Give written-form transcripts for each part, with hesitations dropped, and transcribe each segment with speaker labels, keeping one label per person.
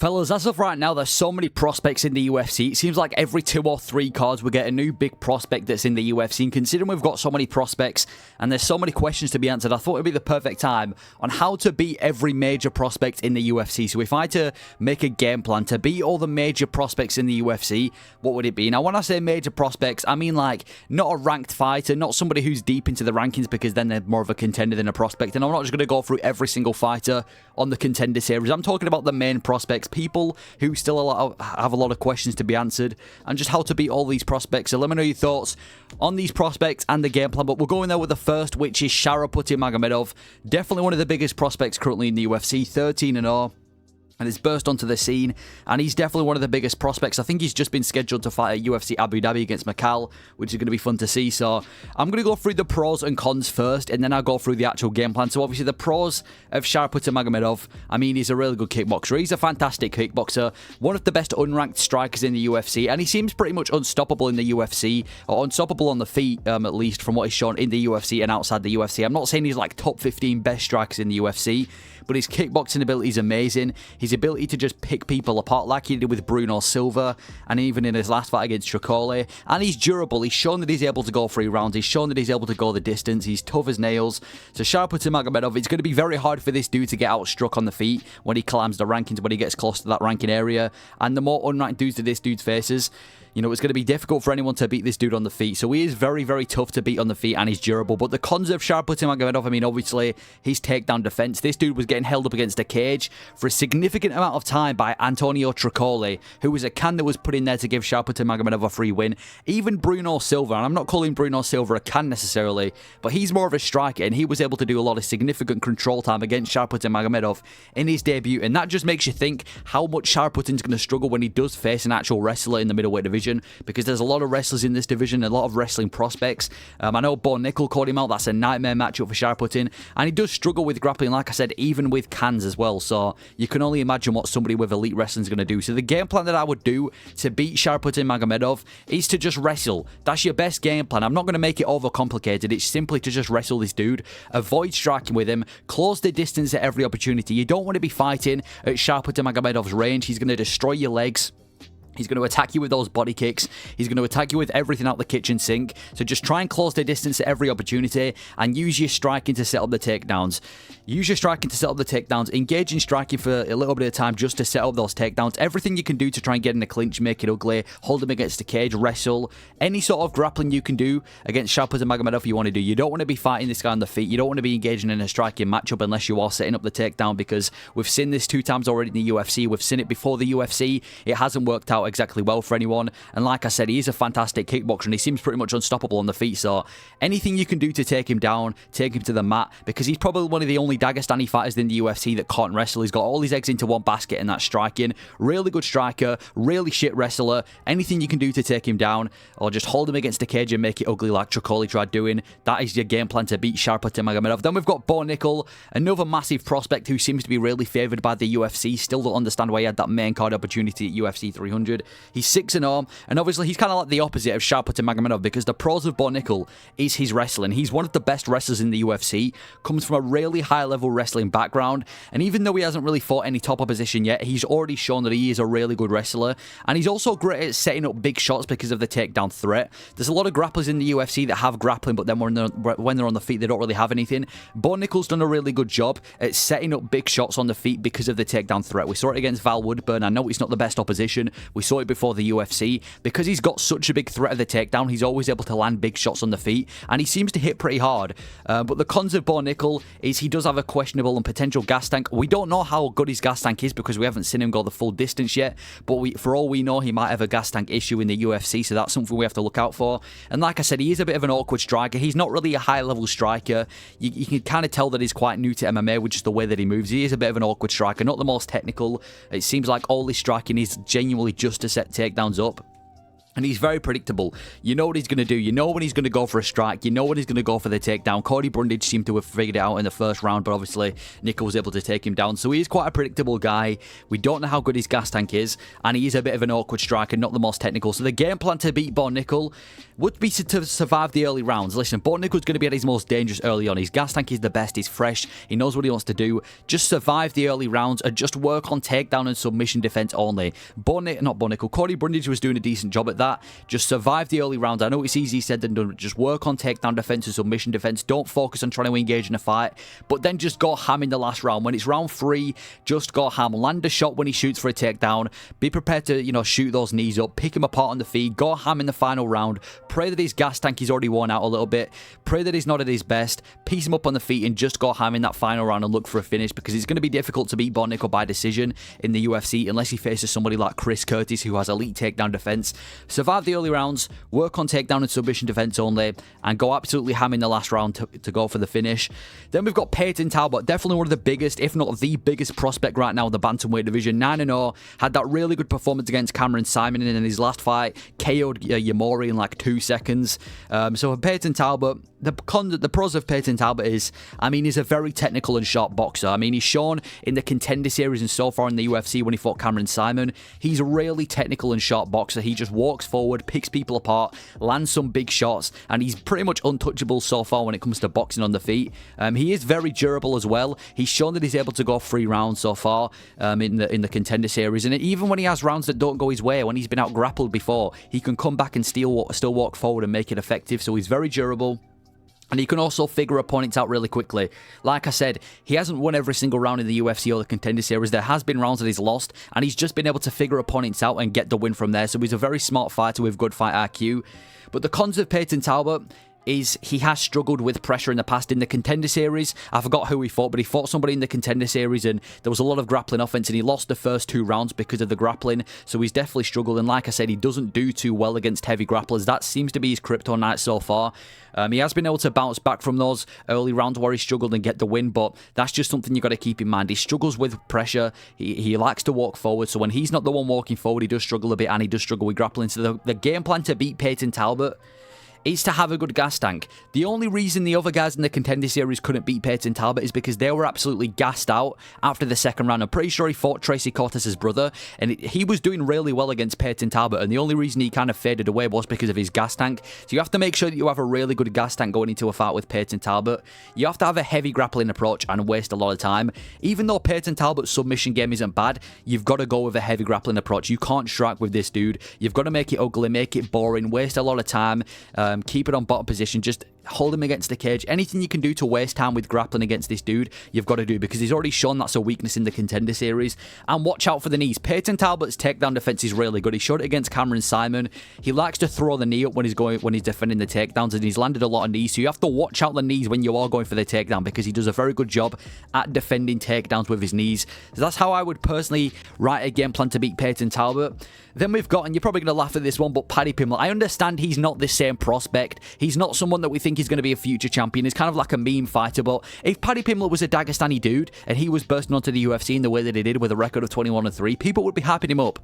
Speaker 1: Fellas, as of right now, there's so many prospects in the UFC. It seems like every 2 or 3 cards we get a new big prospect that's in the UFC. And considering we've got so many prospects and there's so many questions to be answered, I thought it would be the perfect time on how to beat every major prospect in the UFC. So if I had to make a game plan to beat all the major prospects in the UFC, what would it be? Now, when I say major prospects, I mean like not a ranked fighter, not somebody who's deep into the rankings, because then they're more of a contender than a prospect. And I'm not just going to go through every single fighter on the contender series. I'm talking about the main prospects, people who still have a lot of questions to be answered, and just how to beat all these prospects. So let me know your thoughts on these prospects and the game plan. But we'll go in there with the first, which is Sharapudtin Magomedov. Definitely one of the biggest prospects currently in the UFC, 13-0. And has burst onto the scene, and he's definitely one of the biggest prospects. I think he's just been scheduled to fight at UFC Abu Dhabi against Micheal, which is going to be fun to see. So I'm going to go through the pros and cons first, and then I'll go through the actual game plan. So obviously the pros of Sharapudtin Magomedov, I mean, he's a really good kickboxer. He's a fantastic kickboxer, one of the best unranked strikers in the UFC, and he seems pretty much unstoppable in the UFC, or unstoppable on the feet, at least from what he's shown in the UFC and outside the UFC. I'm not saying he's like top 15 best strikers in the UFC, but his kickboxing ability is amazing. His ability to just pick people apart like he did with Bruno Silva, and even in his last fight against Nickal. And he's durable. He's shown that he's able to go 3 rounds. He's shown that he's able to go the distance. He's tough as nails. So Sharapudtin Magomedov, it's going to be very hard for this dude to get outstruck on the feet when he climbs the rankings, when he gets close to that ranking area. And the more unranked dudes that this dude faces, you know, it's going to be difficult for anyone to beat this dude on the feet. So he is very, very tough to beat on the feet, and he's durable. But the cons of Sharapudtin Magomedov, I mean, obviously, his takedown defense. This dude was getting held up against a cage for a significant amount of time by Antonio Nickal, who was a can that was put in there to give Sharapudtin Magomedov a free win. Even Bruno Silva, and I'm not calling Bruno Silva a can necessarily, but he's more of a striker, and he was able to do a lot of significant control time against Sharapudtin Magomedov in his debut. And that just makes you think how much Sharapudtin's going to struggle when he does face an actual wrestler in the middleweight division, because there's a lot of wrestlers in this division, a lot of wrestling prospects. I know Nickal called him out. That's a nightmare matchup for Sharapudtin, and he does struggle with grappling, like I said, even with cans as well. So you can only imagine what somebody with elite wrestling is going to do. So the game plan that I would do to beat Sharapudtin Magomedov is to just wrestle. That's your best game plan. I'm not going to make it overcomplicated. It's simply to just wrestle this dude, avoid striking with him, close the distance at every opportunity. You don't want to be fighting at Sharapudtin Magomedov's range. He's going to destroy your legs. He's going to attack you with those body kicks. He's going to attack you with everything out the kitchen sink. So just try and close the distance at every opportunity, and use your striking to set up the takedowns. Use your striking to set up the takedowns. Engage in striking for a little bit of time just to set up those takedowns. Everything you can do to try and get in a clinch, make it ugly, hold him against the cage, wrestle. Any sort of grappling you can do against Sharapudtin Magomedov you want to do. You don't want to be fighting this guy on the feet. You don't want to be engaging in a striking matchup unless you are setting up the takedown, because we've seen this 2 times already in the UFC. We've seen it before the UFC. It hasn't worked out exactly well for anyone, and like I said, he is a fantastic kickboxer, and he seems pretty much unstoppable on the feet. So anything you can do to take him down, take him to the mat, because he's probably one of the only Dagestani fighters in the UFC that can't wrestle. He's got all his eggs into one basket, and that's striking. Really good striker, really shit wrestler. Anything you can do to take him down, or just hold him against the cage and make it ugly like Nickal tried doing, that is your game plan to beat Sharapudtin Magomedov. Then we've got Nickal, another massive prospect who seems to be really favoured by the UFC. Still don't understand why he had that main card opportunity at UFC 300. He's 6-0, and obviously he's kind of like the opposite of Sharapudtin Magomedov, because the pros of Nickal is his wrestling. He's one of the best wrestlers in the UFC, comes from a really high-level wrestling background, and even though he hasn't really fought any top opposition yet, he's already shown that he is a really good wrestler, and he's also great at setting up big shots because of the takedown threat. There's a lot of grapplers in the UFC that have grappling, but then when they're on the feet, they don't really have anything. Nickal's done a really good job at setting up big shots on the feet because of the takedown threat. We saw it against Val Woodburn. I know it's not the best opposition. We saw it before the UFC. Because he's got such a big threat of the takedown, he's always able to land big shots on the feet, and he seems to hit pretty hard. But the cons of Nickal is he does have a questionable and potential gas tank. We don't know how good his gas tank is because we haven't seen him go the full distance yet, but for all we know, he might have a gas tank issue in the UFC, so that's something we have to look out for. And like I said, he is a bit of an awkward striker. He's not really a high-level striker. You can kind of tell that he's quite new to MMA with just the way that he moves. He is a bit of an awkward striker, not the most technical. It seems like all his striking is genuinely just to set takedowns up. And he's very predictable. You know what he's going to do. You know when he's going to go for a strike. You know when he's going to go for the takedown. Cody Brundage seemed to have figured it out in the first round, but obviously Nickal was able to take him down. So he is quite a predictable guy. We don't know how good his gas tank is, and he is a bit of an awkward striker, not the most technical. So the game plan to beat Bo Nickal would be to survive the early rounds. Listen, Bo Nickal's going to be at his most dangerous early on. His gas tank is the best. He's fresh. He knows what he wants to do. Just survive the early rounds and just work on takedown and submission defense only. Cody Brundage was doing a decent job at that. Just survive the early rounds. I know it's easy said than done. Just work on takedown defense and submission defense. Don't focus on trying to engage in a fight, but then just go ham in the last round. When it's round 3, just go ham. Land a shot when he shoots for a takedown. Be prepared to, shoot those knees up. Pick him apart on the feet. Go ham in the final round. Pray that his gas tank is already worn out a little bit. Pray that he's not at his best. Piece him up on the feet and just go ham in that final round and look for a finish, because it's going to be difficult to beat Bo Nickal by decision in the UFC unless he faces somebody like Cortes, who has elite takedown defense. Survive the early rounds. Work on takedown and submission defense only, and go absolutely ham in the last round to go for the finish. Then we've got Payton Talbott, definitely one of the biggest, if not the biggest prospect right now in the bantamweight division. 9-0, had that really good performance against Cameron Simon in his last fight, KO'd Yamori in like 2 seconds. So for Payton Talbott, the pros of Payton Talbott is, he's a very technical and sharp boxer. He's shown in the Contender Series and so far in the UFC when he fought Cameron Simon. He's a really technical and sharp boxer. He just walks forward, picks people apart, lands some big shots, and he's pretty much untouchable so far when it comes to boxing on the feet. He is very durable as well. He's shown that he's able to go 3 rounds so far in the Contender Series, and even when he has rounds that don't go his way, when he's been out grappled before, he can come back and still walk forward and make it effective. So he's very durable. And he can also figure opponents out really quickly. Like I said, he hasn't won every single round in the UFC or the Contender Series. There has been rounds that he's lost, and he's just been able to figure opponents out and get the win from there. So he's a very smart fighter with good fight IQ. But the cons of Payton Talbott is he has struggled with pressure in the past. In the Contender Series, I forgot who he fought, but he fought somebody in the Contender Series, and there was a lot of grappling offense, and he lost the first 2 rounds because of the grappling. So he's definitely struggled, and like I said, he doesn't do too well against heavy grapplers. That seems to be his kryptonite so far. He has been able to bounce back from those early rounds where he struggled and get the win, but that's just something you've got to keep in mind. He struggles with pressure. He likes to walk forward, so when he's not the one walking forward, he does struggle a bit, and he does struggle with grappling. So the game plan to beat Payton Talbott is to have a good gas tank. The only reason the other guys in the Contender Series couldn't beat Payton Talbott is because they were absolutely gassed out after the second round. I'm pretty sure he fought Tracy Cortes' brother, and he was doing really well against Payton Talbott, and the only reason he kind of faded away was because of his gas tank. So you have to make sure that you have a really good gas tank going into a fight with Payton Talbott. You have to have a heavy grappling approach and waste a lot of time. Even though Payton Talbott's submission game isn't bad, you've got to go with a heavy grappling approach. You can't strike with this dude. You've got to make it ugly, make it boring, waste a lot of time, keep it on bottom position, just hold him against the cage. Anything you can do to waste time with grappling against this dude, you've got to do, because he's already shown that's a weakness in the Contender Series. And watch out for the knees. Payton Talbott's takedown defense is really good. He showed it against Cameron Simon. He likes to throw the knee up when he's defending the takedowns, and he's landed a lot of knees. So you have to watch out the knees when you are going for the takedown, because he does a very good job at defending takedowns with his knees. So that's how I would personally write a game plan to beat Payton Talbott. Then we've got, and you're probably going to laugh at this one, but Paddy Pimblett. I understand he's not the same prospect. He's not someone that we think is going to be a future champion. He's kind of like a meme fighter, but if Paddy Pimblett was a Dagestani dude and he was bursting onto the UFC in the way that he did with a record of 21-3, people would be hyping him up.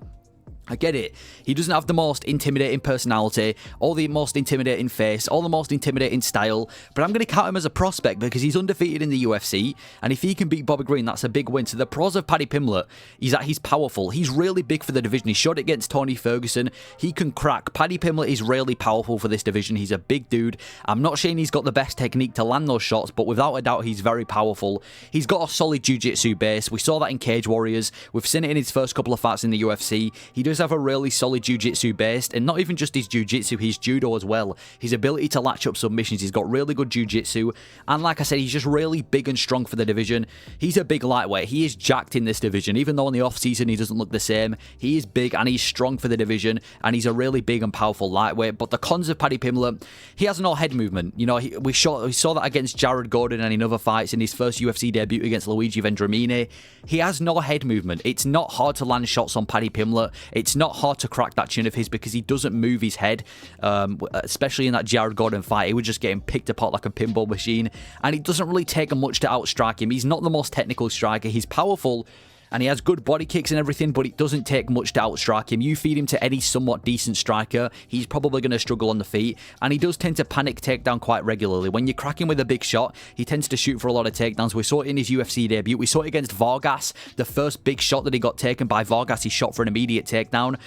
Speaker 1: I get it. He doesn't have the most intimidating personality, or the most intimidating face, or the most intimidating style, but I'm going to count him as a prospect because he's undefeated in the UFC, and if he can beat Bobby Green, that's a big win. So the pros of Paddy Pimblett is that he's powerful. He's really big for the division. He shot against Tony Ferguson. He can crack. Paddy Pimblett is really powerful for this division. He's a big dude. I'm not saying he's got the best technique to land those shots, but without a doubt, he's very powerful. He's got a solid jiu-jitsu base. We saw that in Cage Warriors. We've seen it in his first couple of fights in the UFC. He does have a really solid jiu-jitsu base, and not even just his jiu-jitsu, his judo as well. His ability to latch up submissions. He's got really good jiu-jitsu, and like I said, he's just really big and strong for the division. He's a big lightweight. He is jacked in this division, even though in the off-season he doesn't look the same. He is big and he's strong for the division, and he's a really big and powerful lightweight. But the cons of Paddy Pimblett, he has no head movement. You know, we saw that against Jared Gordon and in other fights in his first UFC debut against Luigi Vendramini. He has no head movement. It's not hard to land shots on Paddy Pimblett. It's not hard to crack that chin of his because he doesn't move his head, especially in that Jared Gordon fight. He was just getting picked apart like a pinball machine, and it doesn't really take much to outstrike him. He's not the most technical striker. He's powerful, and he has good body kicks and everything, but it doesn't take much to outstrike him. You feed him to any somewhat decent striker, he's probably going to struggle on the feet, and he does tend to panic takedown quite regularly. When you crack him with a big shot, he tends to shoot for a lot of takedowns. We saw it in his UFC debut. We saw it against Vargas. The first big shot that he got taken by Vargas, he shot for an immediate takedown.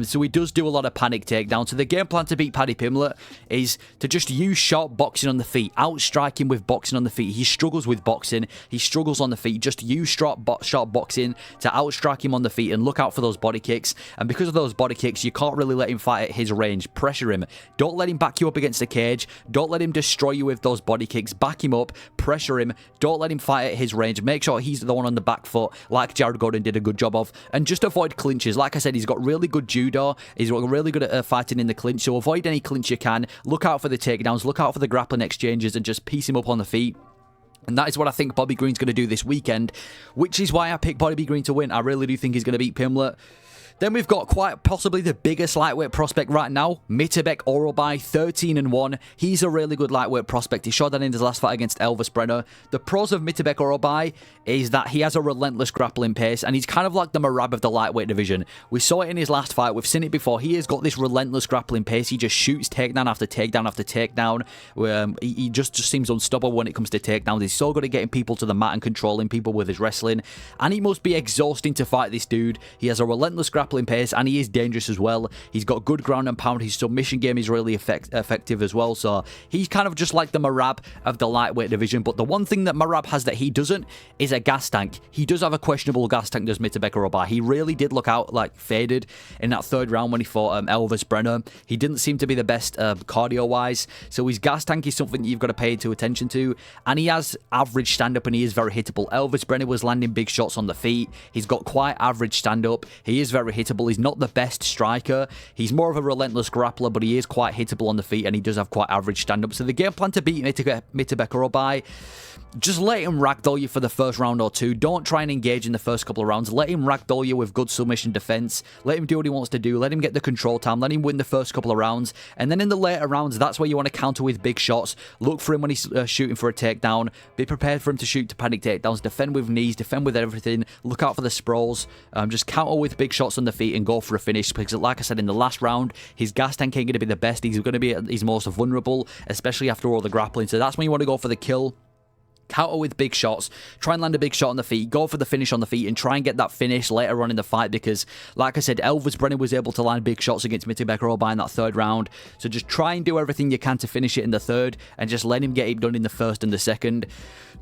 Speaker 1: So he does do a lot of panic takedown. So the game plan to beat Paddy Pimblett is to just use sharp boxing on the feet, outstrike him with boxing on the feet. He struggles with boxing. He struggles on the feet. Just use sharp boxing to outstrike him on the feet and look out for those body kicks. And because of those body kicks, you can't really let him fight at his range. Pressure him. Don't let him back you up against the cage. Don't let him destroy you with those body kicks. Back him up. Pressure him. Don't let him fight at his range. Make sure he's the one on the back foot, like Jared Gordon did a good job of. And just avoid clinches. Like I said, he's got really good judo. He's really good at fighting in the clinch. So avoid any clinch you can. Look out for the takedowns. Look out for the grappling exchanges and just piece him up on the feet. And that is what I think Bobby Green's going to do this weekend, which is why I picked Bobby Green to win. I really do think he's going to beat Pimblett. Then we've got quite possibly the biggest lightweight prospect right now, Myktybek Orolbai, 13-1. He's a really good lightweight prospect. He showed that in his last fight against Elvis Brenner. The pros of Myktybek Orolbai is that he has a relentless grappling pace, and he's kind of like the Merab of the lightweight division. We saw it in his last fight. We've seen it before. He has got this relentless grappling pace. He just shoots takedown after takedown after takedown. He just seems unstoppable when it comes to takedowns. He's so good at getting people to the mat and controlling people with his wrestling. And he must be exhausting to fight this dude. He has a relentless grappling pace, and he is dangerous as well. He's got good ground and pound. His submission game is really effective as well. So he's kind of just like the Merab of the lightweight division. But the one thing that Merab has that he doesn't is a gas tank. He does have a questionable gas tank, does Myktybek Orolbai. He really did look out like faded in that third round when he fought Elvis Brenner. He didn't seem to be the best cardio-wise. So his gas tank is something that you've got to pay attention to. And he has average stand-up, and he is very hittable. Elvis Brenner was landing big shots on the feet. He's got quite average stand-up. He is very hittable. He's not the best striker. He's more of a relentless grappler, but he is quite hittable on the feet, and he does have quite average stand-up. So the game plan to beat Myktybek Orolbai, just let him ragdoll you for the first round or two. Don't try and engage in the first couple of rounds. Let him ragdoll you with good submission defense. Let him do what he wants to do. Let him get the control time. Let him win the first couple of rounds. And then in the later rounds, that's where you want to counter with big shots. Look for him when he's shooting for a takedown. Be prepared for him to shoot to panic takedowns. Defend with knees. Defend with everything. Look out for the sprawls. Just counter with big shots on the feet and go for a finish. Because like I said, in the last round, his gas tank ain't going to be the best. He's going to be at his most vulnerable, especially after all the grappling. So that's when you want to go for the kill. Counter with big shots, try and land a big shot on the feet, go for the finish on the feet, and try and get that finish later on in the fight, because, like I said, Elvis Brenner was able to land big shots against Myktybek Orolbai in that third round, so just try and do everything you can to finish it in the third, and just let him get it done in the first and the second.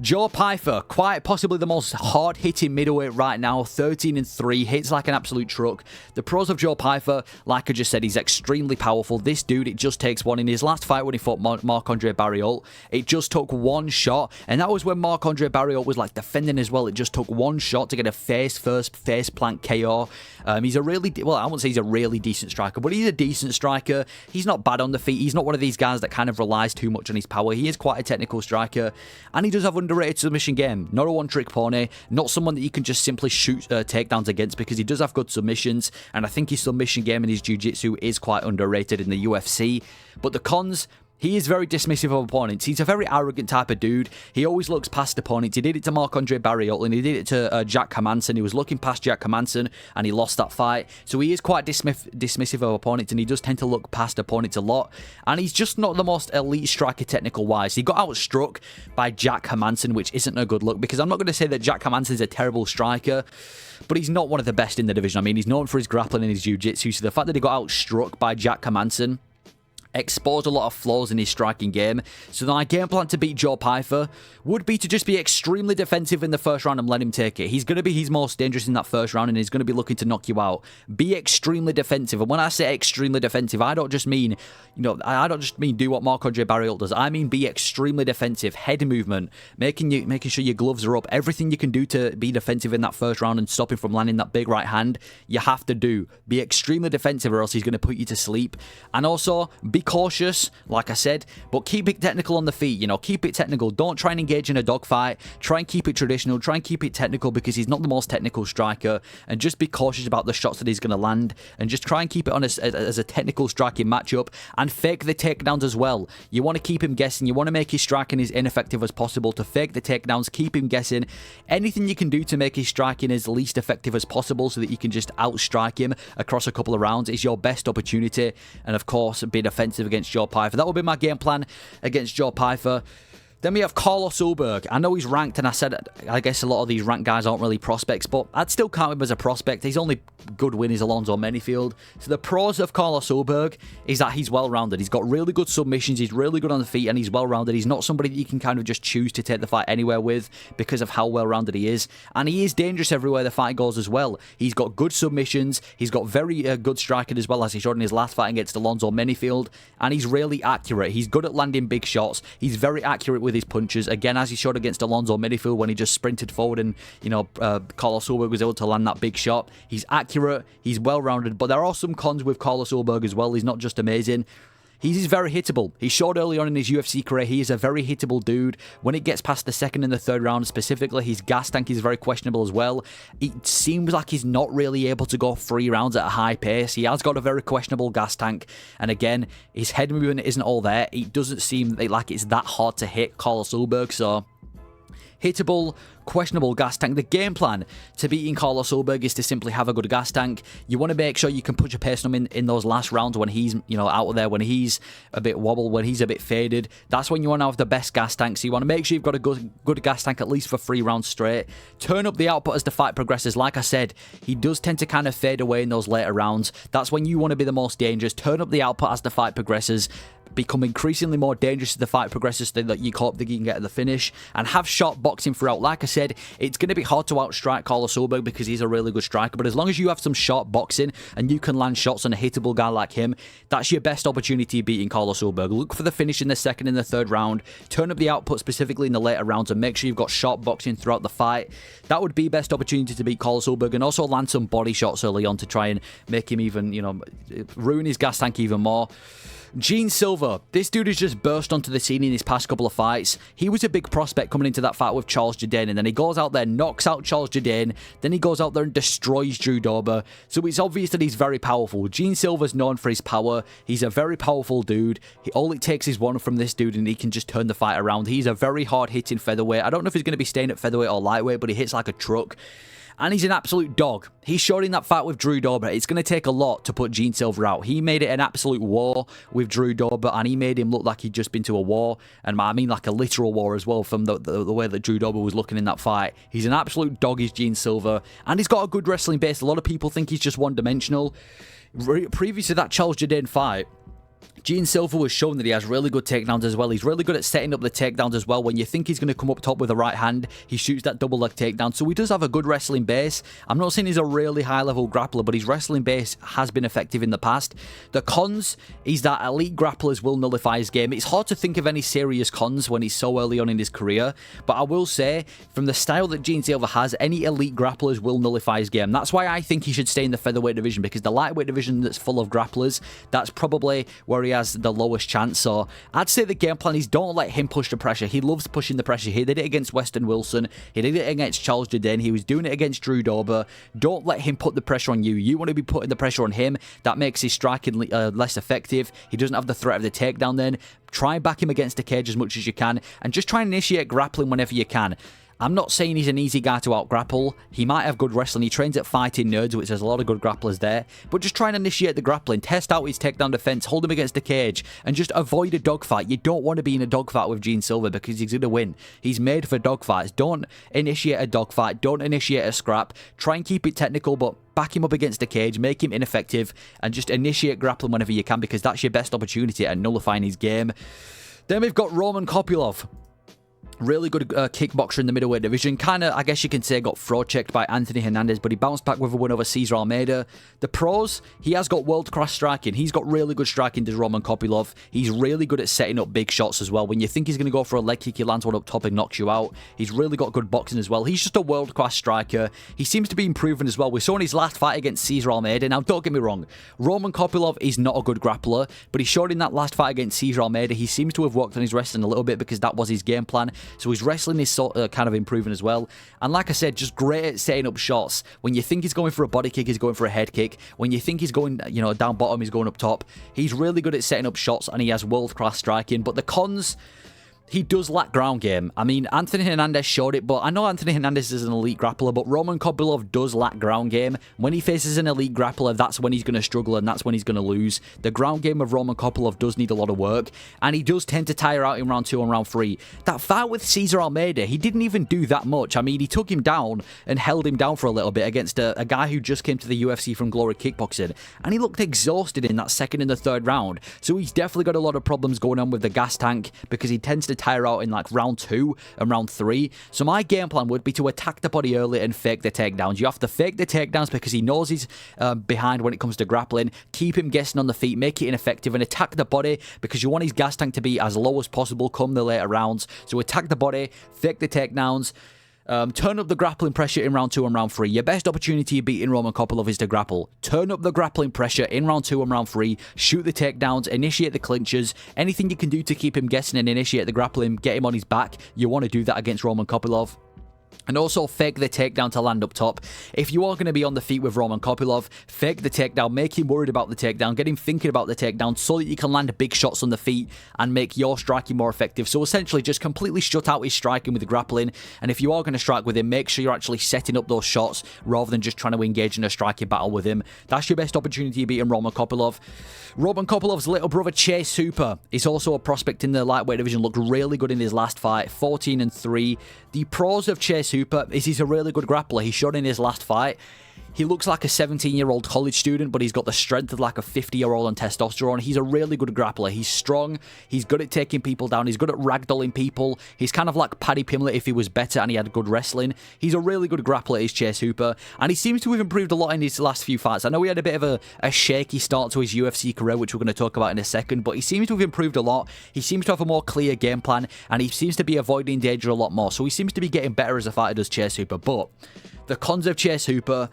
Speaker 1: Joe Pyfer, quite possibly the most hard-hitting middleweight right now, 13-3, hits like an absolute truck. The pros of Joe Pyfer, like I just said, he's extremely powerful. This dude, it just takes one. In his last fight when he fought Marc-Andre Barriault, it just took one shot, and that was when Marc-Andre Barriault was like defending as well. It just took one shot to get a face plant KO. He's a really, well, I wouldn't say he's a really decent striker, but he's a decent striker. He's not bad on the feet. He's not one of these guys that kind of relies too much on his power. He is quite a technical striker, and he does have underrated submission game. Not a one-trick pony, not someone that you can just simply shoot takedowns against, because he does have good submissions, and I think his submission game and his jiu-jitsu is quite underrated in the UFC. But the cons, he is very dismissive of opponents. He's a very arrogant type of dude. He always looks past opponents. He did it to Marc-Andre Barriault, and he did it to Jack Hermansson. He was looking past Jack Hermansson, and he lost that fight. So he is quite dismissive of opponents, and he does tend to look past opponents a lot. And he's just not the most elite striker technical-wise. He got outstruck by Jack Hermansson, which isn't a good look, because I'm not going to say that Jack Hermansson is a terrible striker, but he's not one of the best in the division. I mean, he's known for his grappling and his jiu-jitsu, so the fact that he got outstruck by Jack Hermansson exposed a lot of flaws in his striking game. So my game plan to beat Joe Pyfer would be to just be extremely defensive in the first round and let him take it. He's going to be his most dangerous in that first round, and he's going to be looking to knock you out. Be extremely defensive. And when I say extremely defensive, I don't just mean, I don't just mean do what Marc-Andre Barriault does. I mean be extremely defensive. Head movement, making sure your gloves are up. Everything you can do to be defensive in that first round and stop him from landing that big right hand, you have to do. Be extremely defensive, or else he's going to put you to sleep. And also, be cautious, like I said, but keep it technical on the feet, you know, keep it technical. Don't try and engage in a dogfight. Try and keep it traditional. Try and keep it technical because he's not the most technical striker, and just be cautious about the shots that he's going to land, and just try and keep it on as a technical striking matchup, and fake the takedowns as well. You want to keep him guessing. You want to make his striking as ineffective as possible to fake the takedowns, keep him guessing. Anything you can do to make his striking as least effective as possible so that you can just outstrike him across a couple of rounds is your best opportunity. And of course, being offensive against Joe Pyfer. That will be my game plan against Joe Pyfer. Then we have Carlos Ulberg. I know he's ranked, and I guess a lot of these ranked guys aren't really prospects, but I'd still count him as a prospect. His only good win is Alonzo Menifield. So the pros of Carlos Ulberg is that he's well-rounded. He's got really good submissions, he's really good on the feet, and he's well-rounded. He's not somebody that you can kind of just choose to take the fight anywhere with because of how well-rounded he is. And he is dangerous everywhere the fight goes as well. He's got good submissions, he's got very good striking as well, as he showed in his last fight against Alonzo Menifield, and he's really accurate. He's good at landing big shots. He's very accurate with his punches. Again, as he showed against Alonzo Menifield when he just sprinted forward and, you know, Carlos Ulberg was able to land that big shot. He's accurate, he's well-rounded, but there are some cons with Carlos Ulberg as well. He's not just amazing. He's very hittable. He showed early on in his UFC career he is a very hittable dude. When it gets past the second and the third round specifically, his gas tank is very questionable as well. It seems like he's not really able to go 3 rounds at a high pace. He has got a very questionable gas tank. And again, his head movement isn't all there. It doesn't seem like it's that hard to hit Carlos Ulberg, so hittable, questionable gas tank. The game plan to beating Carlos Ulberg is to simply have a good gas tank. You want to make sure you can put your pace on him in those last rounds when he's, you know, out of there, when he's a bit wobbled, when he's a bit faded. That's when you want to have the best gas tank. So you want to make sure you've got a good gas tank at least for 3 rounds straight. Turn up the output as the fight progresses. Like I said, he does tend to kind of fade away in those later rounds. That's when you want to be the most dangerous. Turn up the output as the fight progresses. Become increasingly more dangerous as the fight progresses so that you hope that you can get to the finish, and have sharp boxing throughout. Like I said, it's going to be hard to outstrike Carlos Ulberg because he's a really good striker, but as long as you have some sharp boxing and you can land shots on a hittable guy like him, that's your best opportunity of beating Carlos Ulberg. Look for the finish in the second and the third round, turn up the output specifically in the later rounds, and make sure you've got sharp boxing throughout the fight. That would be best opportunity to beat Carlos Ulberg, and also land some body shots early on to try and make him even, you know, ruin his gas tank even more. Gene Silva, this dude has just burst onto the scene in his past couple of fights. He was a big prospect coming into that fight with Charles Jourdain, and then he goes out there, knocks out Charles Jourdain, then he goes out there and destroys Drew Dober. So it's obvious that he's very powerful. Gene Silva's known for his power. He's a very powerful dude. All it takes is one from this dude and he can just turn the fight around. He's a very hard-hitting featherweight. I don't know if he's going to be staying at featherweight or lightweight, but he hits like a truck. And he's an absolute dog. He showed in that fight with Drew Dober. It's going to take a lot to put Gene Silva out. He made it an absolute war with Drew Dober, and he made him look like he'd just been to a war. And I mean like a literal war as well, from the way that Drew Dober was looking in that fight. He's an absolute dog, is Gene Silva. And he's got a good wrestling base. A lot of people think he's just one-dimensional. Previous to that Charles Jourdain fight, Gene Silva was shown that he has really good takedowns as well. He's really good at setting up the takedowns as well. When you think he's going to come up top with a right hand, he shoots that double leg takedown. So he does have a good wrestling base. I'm not saying he's a really high level grappler, but his wrestling base has been effective in the past. The cons is that elite grapplers will nullify his game. It's hard to think of any serious cons when he's so early on in his career, but I will say, from the style that Gene Silva has, any elite grapplers will nullify his game. That's why I think he should stay in the featherweight division, because the lightweight division that's full of grapplers, that's probably where he has the lowest chance. So I'd say the game plan is don't let him push the pressure. He loves pushing the pressure. He did it against Weston Wilson. He did it against Charles Jourdain. He was doing it against Drew Dober. Don't let him put the pressure on you. You want to be putting the pressure on him. That makes his striking less effective. He doesn't have the threat of the takedown then. Try and back him against the cage as much as you can, and just try and initiate grappling whenever you can. I'm not saying he's an easy guy to out-grapple. He might have good wrestling. He trains at Fighting Nerds, which there's a lot of good grapplers there. But just try and initiate the grappling. Test out his takedown defense. Hold him against the cage. And just avoid a dogfight. You don't want to be in a dogfight with Gene Silva because he's going to win. He's made for dogfights. Don't initiate a dogfight. Don't initiate a scrap. Try and keep it technical, but back him up against the cage. Make him ineffective. And just initiate grappling whenever you can, because that's your best opportunity at nullifying his game. Then we've got Roman Kopylov. Really good kickboxer in the middleweight division. Kind of, I guess you can say, got throat-checked by Anthony Hernandez, but he bounced back with a win over Cesar Almeida. The pros, he has got world-class striking. He's got really good striking, does Roman Kopylov. He's really good at setting up big shots as well. When you think he's going to go for a leg kick, he lands one up top and knocks you out. He's really got good boxing as well. He's just a world-class striker. He seems to be improving as well. We saw in his last fight against Cesar Almeida. Now, don't get me wrong. Roman Kopylov is not a good grappler, but he showed in that last fight against Cesar Almeida, he seems to have worked on his wrestling a little bit because that was his game plan. So his wrestling is kind of improving as well. And like I said, just great at setting up shots. When you think he's going for a body kick, he's going for a head kick. When you think he's going, you know, down bottom, he's going up top. He's really good at setting up shots, and he has world-class striking. But the cons, he does lack ground game. I mean, Anthony Hernandez showed it, but I know Anthony Hernandez is an elite grappler, but Roman Kopylov does lack ground game. When he faces an elite grappler, that's when he's going to struggle, and that's when he's going to lose. The ground game of Roman Kopylov does need a lot of work, and he does tend to tire out in round 2 and round 3. That fight with Cesar Almeida, he didn't even do that much. I mean, he took him down and held him down for a little bit against a guy who just came to the UFC from Glory Kickboxing, and he looked exhausted in that second and the third round. So he's definitely got a lot of problems going on with the gas tank, because he tends to tire out in like round 2 and round 3. So my game plan would be to attack the body early and fake the takedowns. You have to fake the takedowns because he knows he's behind when it comes to grappling. Keep him guessing on the feet, make it ineffective, and attack the body because you want his gas tank to be as low as possible come the later rounds. So attack the body, fake the takedowns. Turn up the grappling pressure in round 2 and round 3. Your best opportunity of beating Roman Kopylov is to grapple. Turn up the grappling pressure in round 2 and round 3. Shoot the takedowns, initiate the clinches. Anything you can do to keep him guessing and initiate the grappling, get him on his back. You want to do that against Roman Kopylov. And also fake the takedown to land up top. If you are going to be on the feet with Roman Kopylov, fake the takedown, make him worried about the takedown, get him thinking about the takedown so that you can land big shots on the feet and make your striking more effective. So essentially just completely shut out his striking with the grappling. And if you are going to strike with him, make sure you're actually setting up those shots rather than just trying to engage in a striking battle with him. That's your best opportunity of beating Roman Kopylov. Roman Kopilov's little brother Chase Hooper is also a prospect in the lightweight division. Looked really good in his last fight, 14-3. The pros of Chase Hooper is he's a really good grappler. He showed in his last fight. He looks like a 17-year-old college student, but he's got the strength of like a 50-year-old on testosterone. He's a really good grappler. He's strong. He's good at taking people down. He's good at ragdolling people. He's kind of like Paddy Pimblett if he was better and he had good wrestling. He's a really good grappler, is Chase Hooper, and he seems to have improved a lot in his last few fights. I know he had a bit of a shaky start to his UFC career, which we're going to talk about in a second, but he seems to have improved a lot. He seems to have a more clear game plan, and he seems to be avoiding danger a lot more. So he seems to be getting better as a fighter, does Chase Hooper. But the cons of Chase Hooper,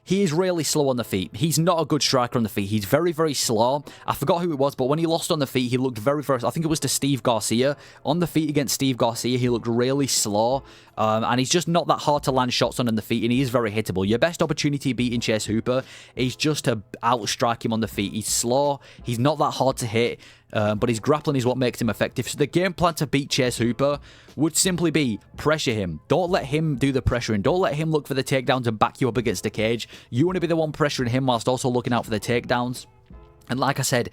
Speaker 1: he is really slow on the feet. He's not a good striker on the feet. He's very, very slow. I forgot who it was, but when he lost on the feet, he looked very, very... I think it was to Steve Garcia. On the feet against Steve Garcia, he looked really slow. And he's just not that hard to land shots on the feet, and he is very hittable. Your best opportunity beating Chase Hooper is just to outstrike him on the feet. He's slow. He's not that hard to hit. But his grappling is what makes him effective. So the game plan to beat Chase Hooper would simply be pressure him. Don't let him do the pressuring. Don't let him look for the takedowns and back you up against the cage. You want to be the one pressuring him whilst also looking out for the takedowns. And like I said,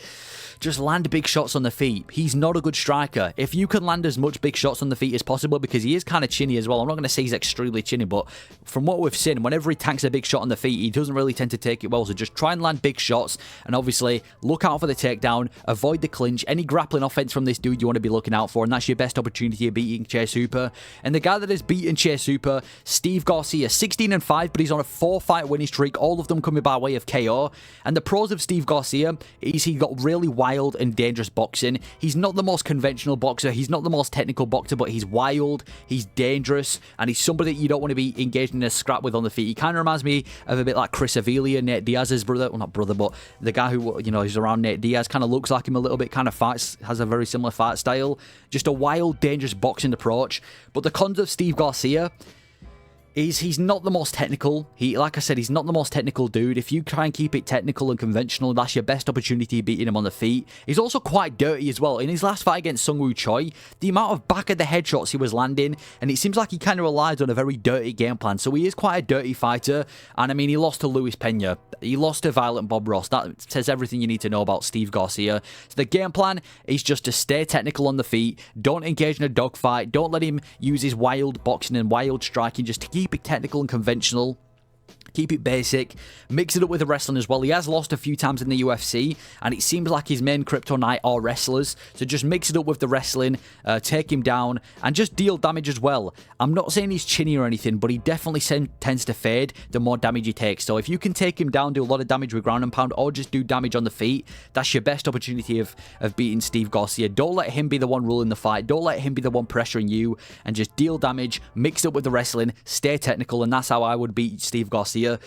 Speaker 1: just land big shots on the feet. He's not a good striker. If you can land as much big shots on the feet as possible, because he is kind of chinny as well. I'm not going to say he's extremely chinny, but from what we've seen, whenever he tanks a big shot on the feet, he doesn't really tend to take it well. So just try and land big shots, and obviously look out for the takedown, avoid the clinch. Any grappling offense from this dude you want to be looking out for, and that's your best opportunity of beating Chase Hooper. And the guy that has beaten Chase Hooper, Steve Garcia, 16-5, but he's on a 4-fight winning streak, all of them coming by way of KO. And the pros of Steve Garcia is he got really wild and dangerous boxing. He's not the most conventional boxer. He's not the most technical boxer, but he's wild, he's dangerous, and he's somebody that you don't want to be engaged in a scrap with on the feet. He kind of reminds me of a bit like Chris Avila, Nate Diaz's brother. Well, not brother, but the guy who, you know, is around Nate Diaz. Kind of looks like him a little bit, kind of fights, has a very similar fight style. Just a wild, dangerous boxing approach. But the cons of Steve Garcia is he's not the most technical. Like I said, he's not the most technical dude. If you try and keep it technical and conventional, that's your best opportunity of beating him on the feet. He's also quite dirty as well. In his last fight against Sung Woo Choi, the amount of back of the head shots he was landing, and it seems like he kind of relied on a very dirty game plan. So he is quite a dirty fighter. And I mean, he lost to Luis Pena. He lost to Violent Bob Ross. That says everything you need to know about Steve Garcia. So the game plan is just to stay technical on the feet. Don't engage in a dogfight. Don't let him use his wild boxing and wild striking. Just to keep it technical and conventional. Keep it basic. Mix it up with the wrestling as well. He has lost a few times in the UFC, and it seems like his main kryptonite are wrestlers. So just mix it up with the wrestling, take him down, and just deal damage as well. I'm not saying he's chinny or anything, but he definitely tends to fade the more damage he takes. So if you can take him down, do a lot of damage with ground and pound, or just do damage on the feet, that's your best opportunity of beating Steve Garcia. Don't let him be the one ruling the fight. Don't let him be the one pressuring you, and just deal damage, mix it up with the wrestling, stay technical, and that's how I would beat Steve Garcia.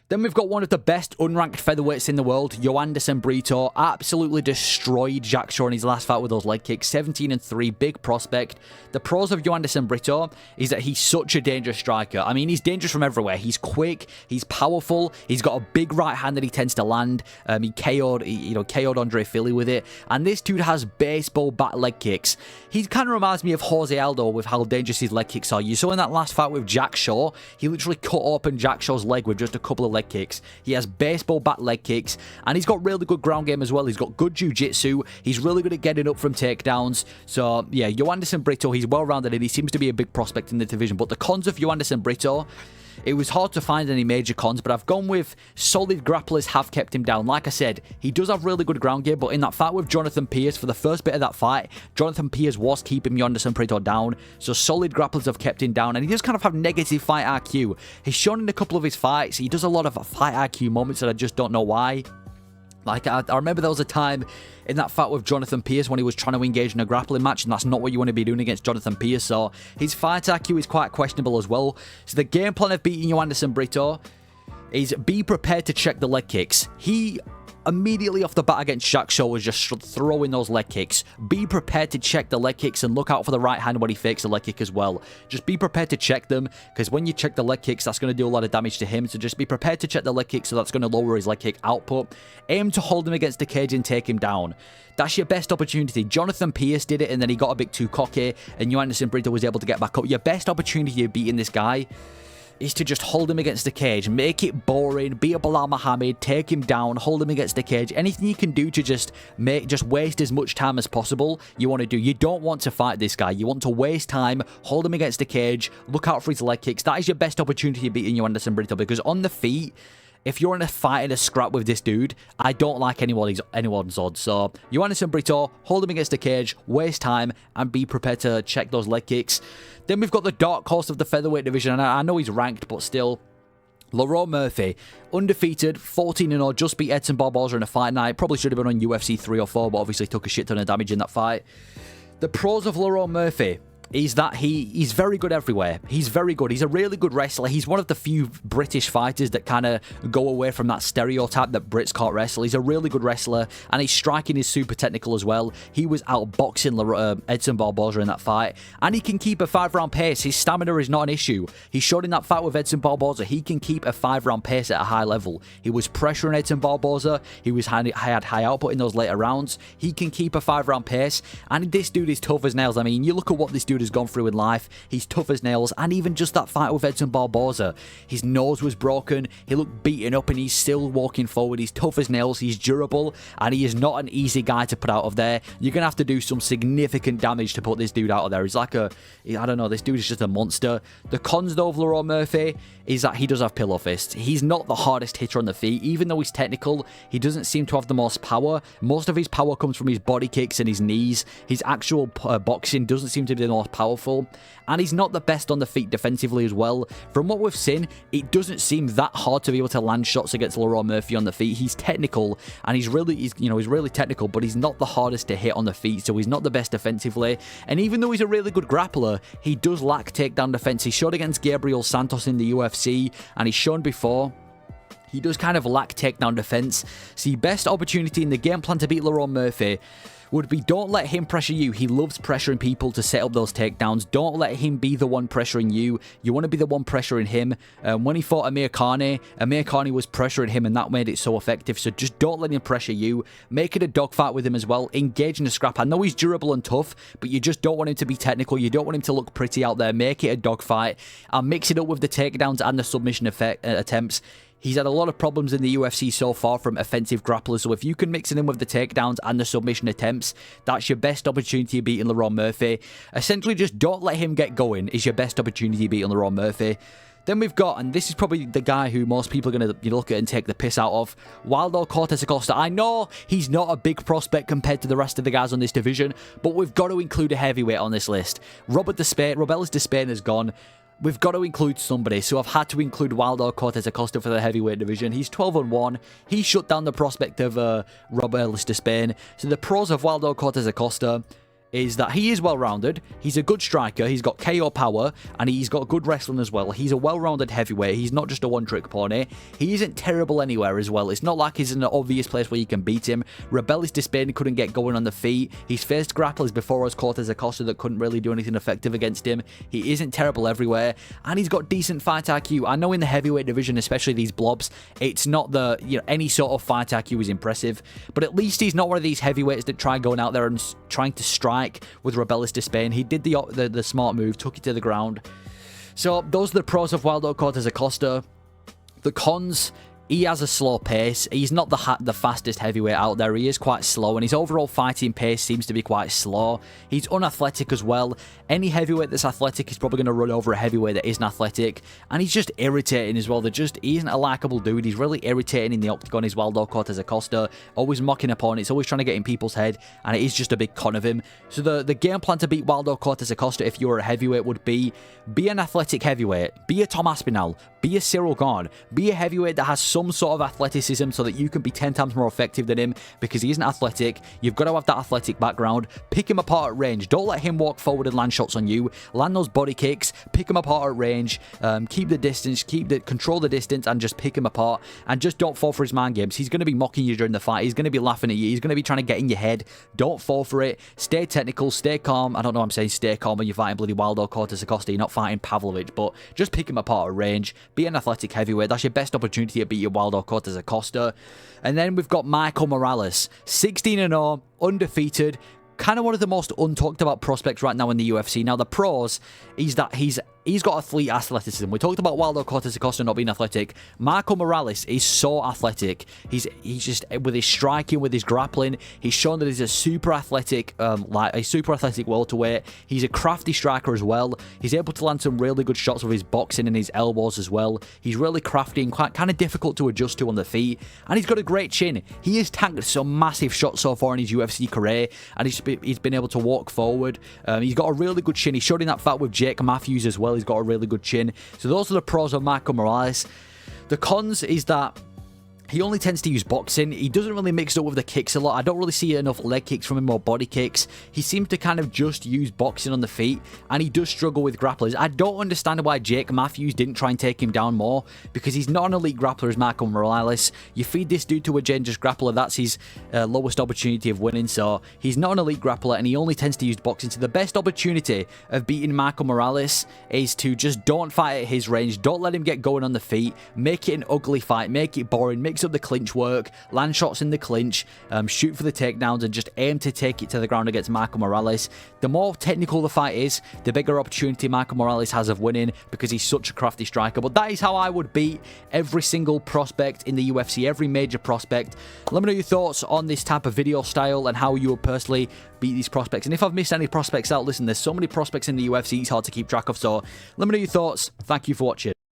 Speaker 1: Then we've got one of the best unranked featherweights in the world, Joanderson Brito. Absolutely destroyed Jack Shaw in his last fight with those leg kicks. 17-3, big prospect. The pros of Joanderson Brito is that he's such a dangerous striker. I mean, he's dangerous from everywhere. He's quick, he's powerful, he's got a big right hand that he tends to land. He KO'd Andre Philly with it. And this dude has baseball bat leg kicks. He kind of reminds me of Jose Aldo with how dangerous his leg kicks are. You saw in that last fight with Jack Shaw, he literally cut open Jack Shaw's leg with just a couple of leg kicks. He has baseball bat leg kicks, and he's got really good ground game as well. He's got good jiu-jitsu. He's really good at getting up from takedowns. So yeah, Joanderson Brito, he's well-rounded and he seems to be a big prospect in the division. But the cons of Joanderson Brito, it was hard to find any major cons, but I've gone with solid grapplers have kept him down. Like I said, he does have really good ground game, but in that fight with Jonathan Pierce, for the first bit of that fight, Jonathan Pierce was keeping Joanderson Brito down, so solid grapplers have kept him down, and he does kind of have negative fight IQ. He's shown in a couple of his fights, he does a lot of fight IQ moments that I just don't know why. Like, I remember there was a time in that fight with Jonathan Pierce when he was trying to engage in a grappling match, and that's not what you want to be doing against Jonathan Pierce, so his fight IQ is quite questionable as well. So the game plan of beating Joanderson Brito is be prepared to check the leg kicks. He immediately off the bat against Jack Shaw was just throwing those leg kicks. Be prepared to check the leg kicks and look out for the right hand when he fakes a leg kick as well. Just be prepared to check them, because when you check the leg kicks, that's going to do a lot of damage to him. So just be prepared to check the leg kicks, so that's going to lower his leg kick output. Aim to hold him against the cage and take him down. That's your best opportunity. Jonathan Pierce did it, and then he got a bit too cocky, and Joanderson Brito was able to get back up. Your best opportunity of beating this guy is to just hold him against the cage, make it boring, be a Bilal Muhammad, take him down, hold him against the cage. Anything you can do to just waste as much time as possible, you want to do. You don't want to fight this guy. You want to waste time, hold him against the cage, look out for his leg kicks. That is your best opportunity of beating Joanderson Brito, because on the feet, if you're in a fight, in a scrap with this dude, I don't like anyone's odds. So, Joanderson Brito, hold him against the cage, waste time, and be prepared to check those leg kicks. Then we've got the dark horse of the featherweight division, and I know he's ranked, but still, Lerone Murphy, undefeated, 14-0, just beat Edson Barboza in a fight night. Probably should have been on UFC 3 or 4, but obviously took a shit ton of damage in that fight. The pros of Lerone Murphy is that he's very good everywhere. He's very good. He's a really good wrestler. He's one of the few British fighters that kind of go away from that stereotype that Brits can't wrestle. He's a really good wrestler, and his striking is super technical as well. He was outboxing Edson Barboza in that fight, and he can keep a 5-round pace. His stamina is not an issue. He showed in that fight with Edson Barboza, he can keep a 5-round pace at a high level. He was pressuring Edson Barboza. He had high output in those later rounds. He can keep a 5-round pace, and this dude is tough as nails. I mean, you look at what this dude has gone through in life. He's tough as nails, and even just that fight with Edson Barboza, his nose was broken, he looked beaten up, and he's still walking forward. He's tough as nails, he's durable, and he is not an easy guy to put out of there. You're gonna have to do some significant damage to put this dude out of there. He's like I don't know, this dude is just a monster. The cons though of Lerone Murphy is that he does have pillow fists. He's not the hardest hitter on the feet. Even though he's technical, he doesn't seem to have the most power. Most of his power comes from his body kicks and his knees. His actual boxing doesn't seem to be the most powerful, and he's not the best on the feet defensively as well. From what we've seen, it doesn't seem that hard to be able to land shots against Lerone Murphy on the feet. He's technical, and he's really technical, but he's not the hardest to hit on the feet, so he's not the best defensively. And even though he's a really good grappler, he does lack takedown defense. He showed against Gabriel Santos in the UFC, and he's shown before he does kind of lack takedown defense. So your best opportunity in the game plan to beat Lerone Murphy would be, don't let him pressure you. He loves pressuring people to set up those takedowns. Don't let him be the one pressuring you. You want to be the one pressuring him. When he fought Amir Khani was pressuring him, and that made it so effective. So just don't let him pressure you. Make it a dogfight with him as well. Engage in a scrap. I know he's durable and tough, but you just don't want him to be technical. You don't want him to look pretty out there. Make it a dogfight, and mix it up with the takedowns and the submission attempts. He's had a lot of problems in the UFC so far from offensive grapplers, so if you can mix it in with the takedowns and the submission attempts, that's your best opportunity of beating Lerone Murphy. Essentially, just don't let him get going is your best opportunity of beating Lerone Murphy. Then we've got, and this is probably the guy who most people are going to look at and take the piss out of, Waldo Cortes Acosta. I know he's not a big prospect compared to the rest of the guys on this division, but we've got to include a heavyweight on this list. Robelis Despain has gone. We've got to include somebody, so I've had to include Waldo Cortes Acosta for the heavyweight division. He's 12-1. He shut down the prospect of Robelis Despain. So the pros of Waldo Cortes Acosta is that he is well-rounded, he's a good striker, he's got KO power, and he's got good wrestling as well. He's a well-rounded heavyweight, he's not just a one-trick pony. He isn't terrible anywhere as well. It's not like he's in an obvious place where you can beat him. Robelis Despain couldn't get going on the feet. He's faced grapplers before as Cortes Acosta that couldn't really do anything effective against him. He isn't terrible everywhere, and he's got decent fight IQ. I know in the heavyweight division, especially these blobs, it's not the, any sort of fight IQ is impressive, but at least he's not one of these heavyweights that try going out there and trying to strike with Robelis Despain. He did the smart move, took it to the ground. So those are the pros of Waldo Cortes Acosta. The cons: he has a slow pace. He's not the fastest heavyweight out there. He is quite slow, and his overall fighting pace seems to be quite slow. He's unathletic as well. Any heavyweight that's athletic is probably going to run over a heavyweight that isn't athletic, and he's just irritating as well. He isn't a likable dude. He's really irritating in the octagon, is Waldo Cortes Acosta. Always mocking opponents, always trying to get in people's head, and it is just a big con of him. So the game plan to beat Waldo Cortes Acosta if you're a heavyweight would be an athletic heavyweight. Be a Tom Aspinall. Be a Cyril Gane. Be a heavyweight that has some sort of athleticism so that you can be 10 times more effective than him, because he isn't athletic. You've got to have that athletic background. Pick him apart at range. Don't let him walk forward and land shots on you. Land those body kicks. Pick him apart at range. Keep the distance. Control the distance and just pick him apart. And just don't fall for his mind games. He's going to be mocking you during the fight. He's going to be laughing at you. He's going to be trying to get in your head. Don't fall for it. Stay technical. Stay calm. I don't know why I'm saying stay calm when you're fighting bloody Waldo Cortes Acosta. You're not fighting Pavlovich, but just pick him apart at range. Be an athletic heavyweight. That's your best opportunity to beat your Waldo Cortes Acosta. And then we've got Micheal Morales, 16-0, undefeated. Kind of one of the most untalked about prospects right now in the UFC. Now, the pros is that he's got athleticism. We talked about Waldo Cortes Acosta not being athletic. Micheal Morales is so athletic. He's just, with his striking, with his grappling, he's shown that he's a super athletic, welterweight. He's a crafty striker as well. He's able to land some really good shots with his boxing and his elbows as well. He's really crafty and kind of difficult to adjust to on the feet. And he's got a great chin. He has tanked some massive shots so far in his UFC career, and he's been able to walk forward. He's got a really good chin. He showed in that fight with Jake Matthews as well. He's got a really good chin. So those are the pros of Micheal Morales. The cons is that he only tends to use boxing. He doesn't really mix it up with the kicks a lot. I don't really see enough leg kicks from him or body kicks. He seems to kind of just use boxing on the feet, and he does struggle with grapplers. I don't understand why Jake Matthews didn't try and take him down more, because he's not an elite grappler as Micheal Morales. You feed this dude to a dangerous grappler, that's his lowest opportunity of winning. So he's not an elite grappler, and he only tends to use boxing. So the best opportunity of beating Micheal Morales is to just don't fight at his range. Don't let him get going on the feet. Make it an ugly fight. Make it boring. Mix up the clinch work, land shots in the clinch, shoot for the takedowns, and just aim to take it to the ground against Micheal Morales. The more technical the fight is, the bigger opportunity Micheal Morales has of winning, because he's such a crafty striker. But that is how I would beat every single prospect in the UFC, every major prospect. Let me know your thoughts on this type of video style and how you would personally beat these prospects. And if I've missed any prospects out, listen, there's so many prospects in the UFC, it's hard to keep track of. So let me know your thoughts. Thank you for watching.